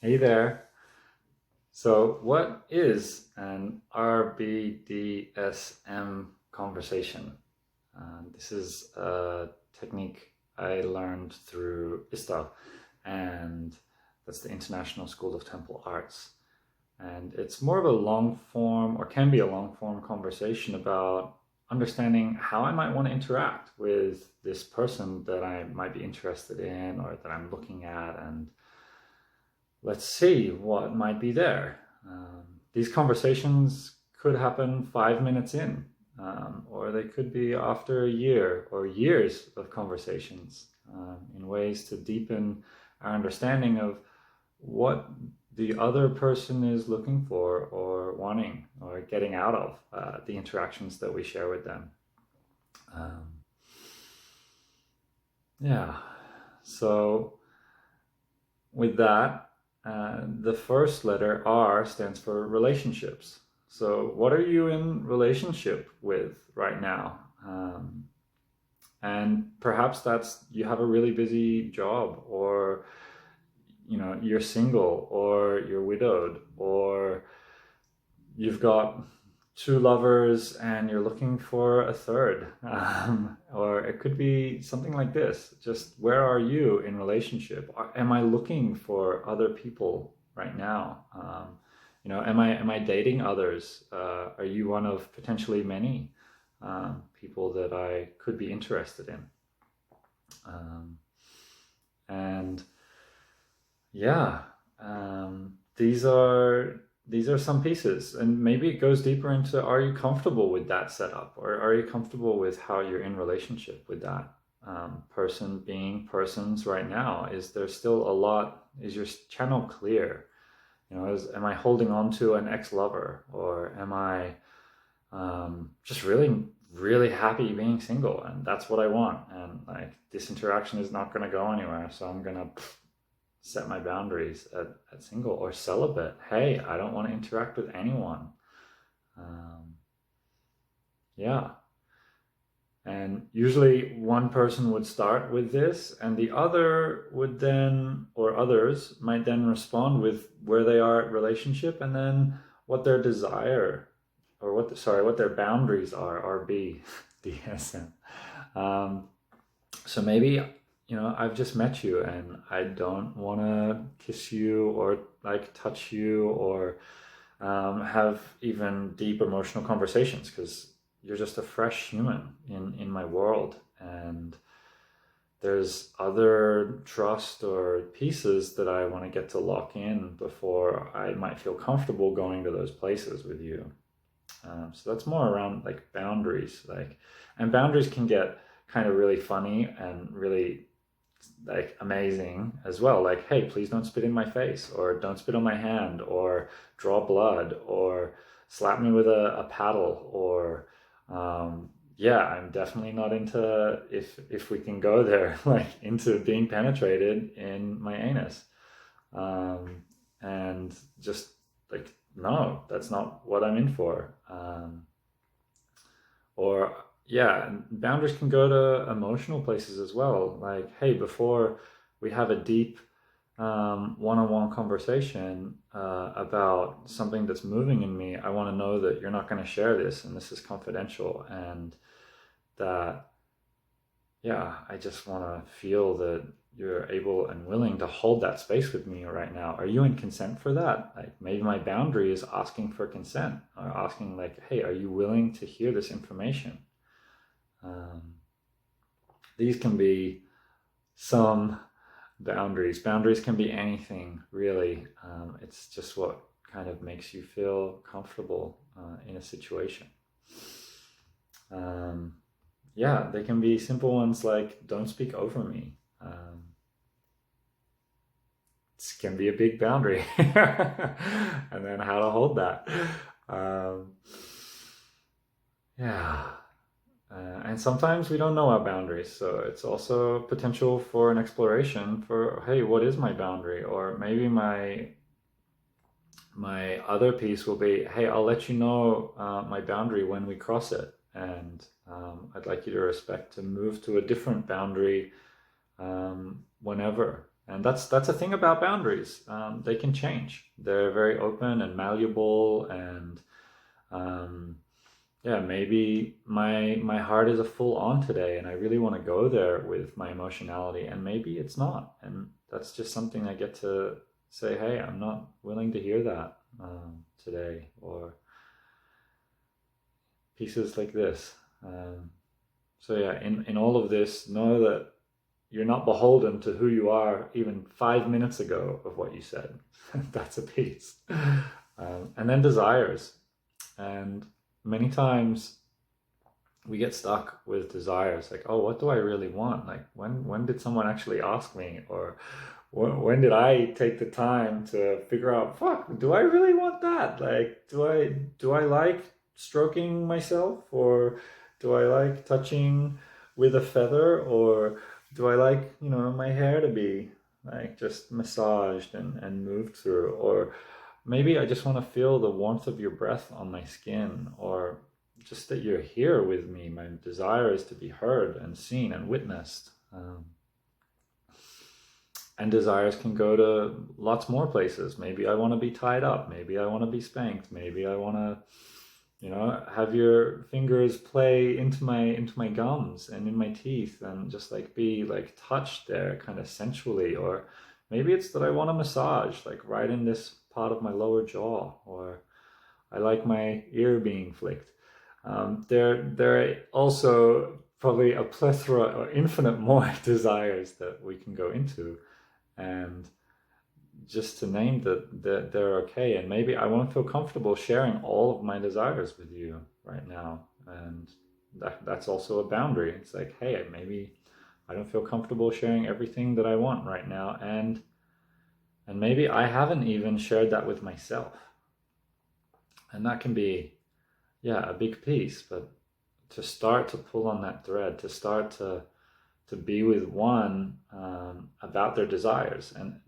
Hey there. So, what is an RBDSM conversation? This is a technique I learned through ISTA, and that's the International School of Temple Arts. And it's more of a long form, or can be a long form conversation about understanding how I might want to interact with this person that I might be interested in or that I'm looking at, and let's see what might be there. These conversations could happen 5 minutes in, or they could be after a year or years of conversations, in ways to deepen our understanding of what the other person is looking for or wanting or getting out of the interactions that we share with them. Um, yeah, so with that, the first letter R stands for relationships. So, what are you in relationship with right now? And perhaps that's you have a really busy job, or you're single, or you're widowed, or you've got two lovers and you're looking for a third. Or it could be something like this. Just where are you in relationship? Am I looking for other people right now? Am I dating others? Are you one of potentially many people that I could be interested in? And yeah, these are some pieces, and maybe it goes deeper into, are you comfortable with that setup, or are you comfortable with how you're in relationship with that person, being persons right now? Is there still a lot? Is your channel clear? Am I holding on to an ex-lover, or am I just really really happy being single, and that's what I want, and like this interaction is not going to go anywhere, so I'm gonna set my boundaries at single or celibate. Hey, I don't want to interact with anyone. Yeah. And usually one person would start with this, and the other would then, or others might then respond with where they are at relationship, and then what their desire, or what their boundaries are, RB, DSM. So maybe I've just met you and I don't want to kiss you or like touch you or have even deep emotional conversations, because you're just a fresh human in my world, and there's other trust or pieces that I want to get to lock in before I might feel comfortable going to those places with you. So that's more around like boundaries, and boundaries can get kind of really funny and really like amazing as well. Like, hey, please don't spit in my face, or don't spit on my hand, or draw blood, or slap me with a paddle, or yeah, I'm definitely not into, if we can go there, like into being penetrated in my anus. And just like, no, that's not what I'm in for. Or yeah, boundaries can go to emotional places as well. Like, hey, before we have a deep one-on-one conversation about something that's moving in me, I want to know that you're not going to share this, and this is confidential, and that, yeah, I just want to feel that you're able and willing to hold that space with me right now. Are you in consent for that? Like, maybe my boundary is asking for consent, or asking like, hey, are you willing to hear this information? These can be some boundaries. Boundaries can be anything, really. It's just what kind of makes you feel comfortable in a situation. Yeah, they can be simple ones like, don't speak over me. This can be a big boundary. And then how to hold that. Yeah. And sometimes we don't know our boundaries, so it's also potential for an exploration for, hey, what is my boundary? Or maybe my other piece will be, hey, I'll let you know my boundary when we cross it, and I'd like you to respect to move to a different boundary whenever. And that's a thing about boundaries. They can change. They're very open and malleable, and um, yeah, maybe my heart is a full on today, and I really want to go there with my emotionality, and maybe it's not, and that's just something I get to say, hey, I'm not willing to hear that today, or pieces like this. So yeah, in all of this, know that you're not beholden to who you are even 5 minutes ago of what you said. That's a piece. And then desires. And many times we get stuck with desires, like, oh, what do I really want? Like, when did someone actually ask me? Or when did I take the time to figure out, fuck, do I really want that? Like, do I like stroking myself, or do I like touching with a feather, or do I like, my hair to be like just massaged and moved through? Or maybe I just want to feel the warmth of your breath on my skin, or just that you're here with me. My desire is to be heard and seen and witnessed. And desires can go to lots more places. Maybe I want to be tied up. Maybe I want to be spanked. Maybe I want to, have your fingers play into my gums and in my teeth, and just like be like touched there kind of sensually. Or maybe it's that I want a massage, like right in this part of my lower jaw, or I like my ear being flicked. There are also probably a plethora or infinite more desires that we can go into, and just to name that they're okay. And maybe I won't feel comfortable sharing all of my desires with you right now, and that's also a boundary. It's like, hey, maybe I don't feel comfortable sharing everything that I want right now, and maybe I haven't even shared that with myself, and that can be, yeah, a big piece. But to start to pull on that thread, to start to be with one about their desires. And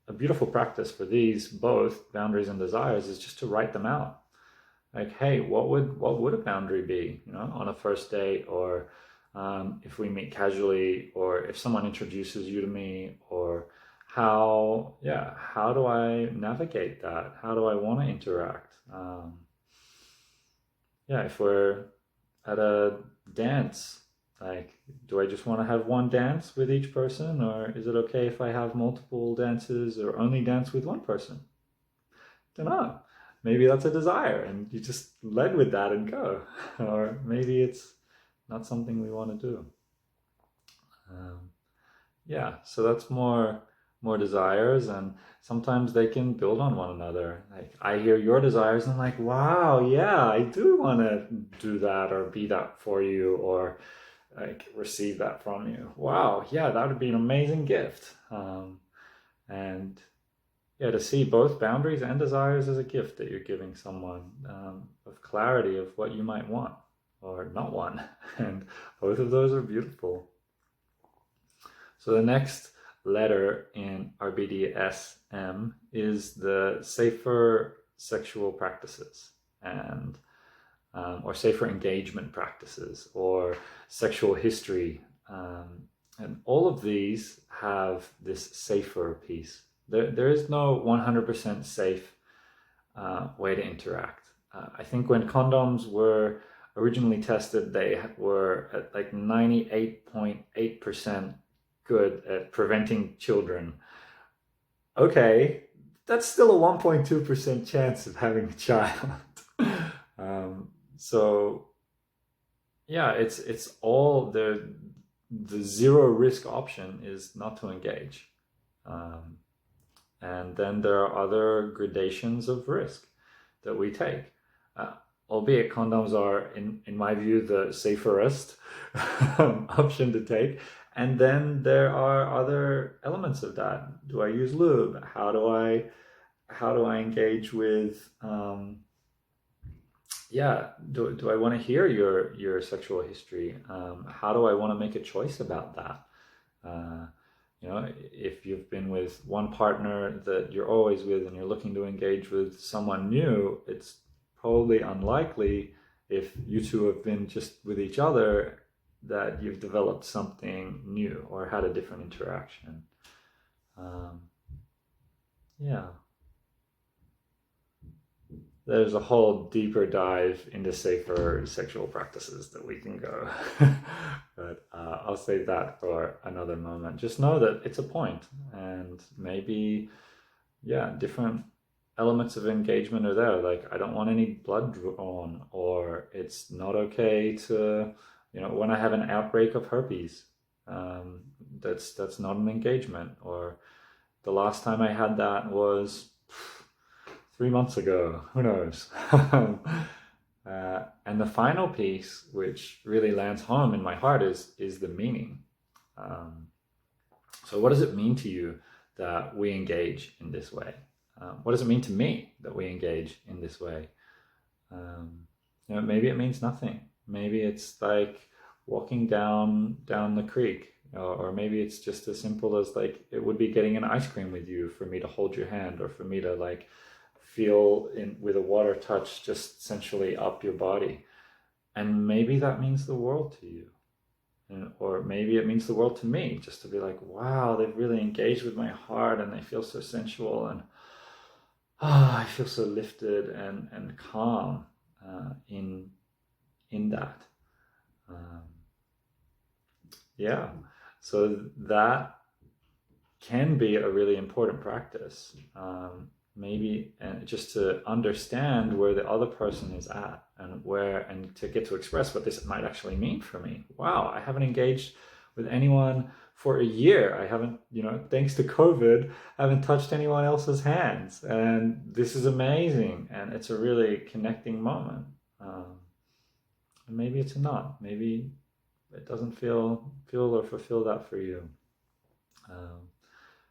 a beautiful practice for these both boundaries and desires is just to write them out. Like, hey, what would a boundary be, on a first date, or if we meet casually, or if someone introduces you to me, or how do I navigate that? How do I want to interact? If we're at a dance, like, do I just want to have one dance with each person, or is it okay if I have multiple dances, or only dance with one person? Don't know. Maybe that's a desire and you just led with that and go. Or maybe it's not something we want to do. So that's more desires, and sometimes they can build on one another. Like, I hear your desires and I'm like, wow, yeah, I do want to do that or be that for you, or like receive that from you. Wow, yeah, that would be an amazing gift. And yeah, to see both boundaries and desires as a gift that you're giving someone, of clarity of what you might want or not want. And both of those are beautiful. So the next letter in RBDSM is the safer sexual practices, and or safer engagement practices, or sexual history. And all of these have this safer piece. There is no 100% safe way to interact. I think when condoms were originally tested, they were at like 98.8% good at preventing children. Okay, that's still a 1.2% chance of having a child. So yeah, it's all the zero risk option is not to engage. And then there are other gradations of risk that we take. Albeit condoms are, in my view, the saferest option to take. And then there are other elements of that. Do I use lube? How do I engage with? Do I want to hear your sexual history? How do I want to make a choice about that? If you've been with one partner that you're always with and you're looking to engage with someone new, it's probably unlikely, if you two have been just with each other, that you've developed something new or had a different interaction. Um, yeah. There's a whole deeper dive into safer sexual practices that we can go. But I'll save that for another moment. Just know that it's a point, and maybe, yeah, different elements of engagement are there. Like, I don't want any blood drawn, or it's not okay to, when I have an outbreak of herpes, um, that's not an engagement. Or the last time I had that was 3 months ago. Who knows? And the final piece, which really lands home in my heart, is the meaning. Um, so, what does it mean to you that we engage in this way? What does it mean to me that we engage in this way? Um, maybe it means nothing. Maybe it's like walking down the creek, or maybe it's just as simple as like it would be getting an ice cream with you for me to hold your hand, or for me to like feel in with a water touch just sensually up your body. And maybe that means the world to you. Or maybe it means the world to me, just to be like, wow, they've really engaged with my heart and they feel so sensual, and I feel so lifted and calm in that. Um, yeah, so that can be a really important practice. Maybe, and just to understand where the other person is at, and to get to express what this might actually mean for me. Wow, I haven't engaged with anyone for a year. I haven't, thanks to COVID, I haven't touched anyone else's hands, and this is amazing, and it's a really connecting moment. And maybe it's not. Maybe it doesn't feel or fulfill that for you. Um,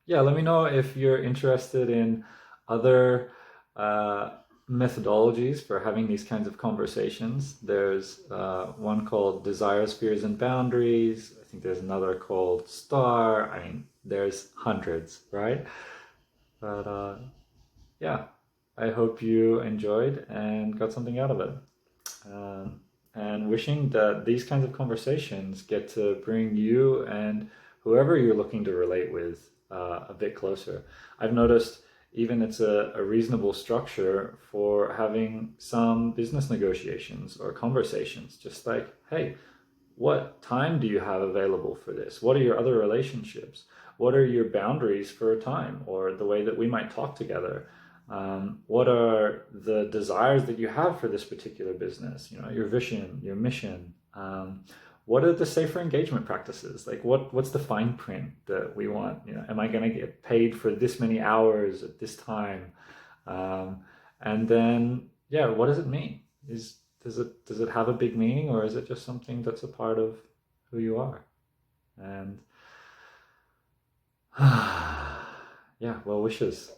yeah, let me know if you're interested in other uh, methodologies for having these kinds of conversations. There's one called Desires, Fears, and Boundaries. I think there's another called STAR. I mean, there's hundreds, right? But yeah, I hope you enjoyed and got something out of it. Um, and wishing that these kinds of conversations get to bring you and whoever you're looking to relate with a bit closer. I've noticed even it's a reasonable structure for having some business negotiations or conversations. Just like, hey, what time do you have available for this? What are your other relationships? What are your boundaries for a time, or the way that we might talk together? What are the desires that you have for this particular business? Your vision, your mission. What are the safer engagement practices? Like, what's the fine print that we want? Am I going to get paid for this many hours at this time? And then, yeah, what does it mean? Does it have a big meaning, or is it just something that's a part of who you are? And yeah, well wishes.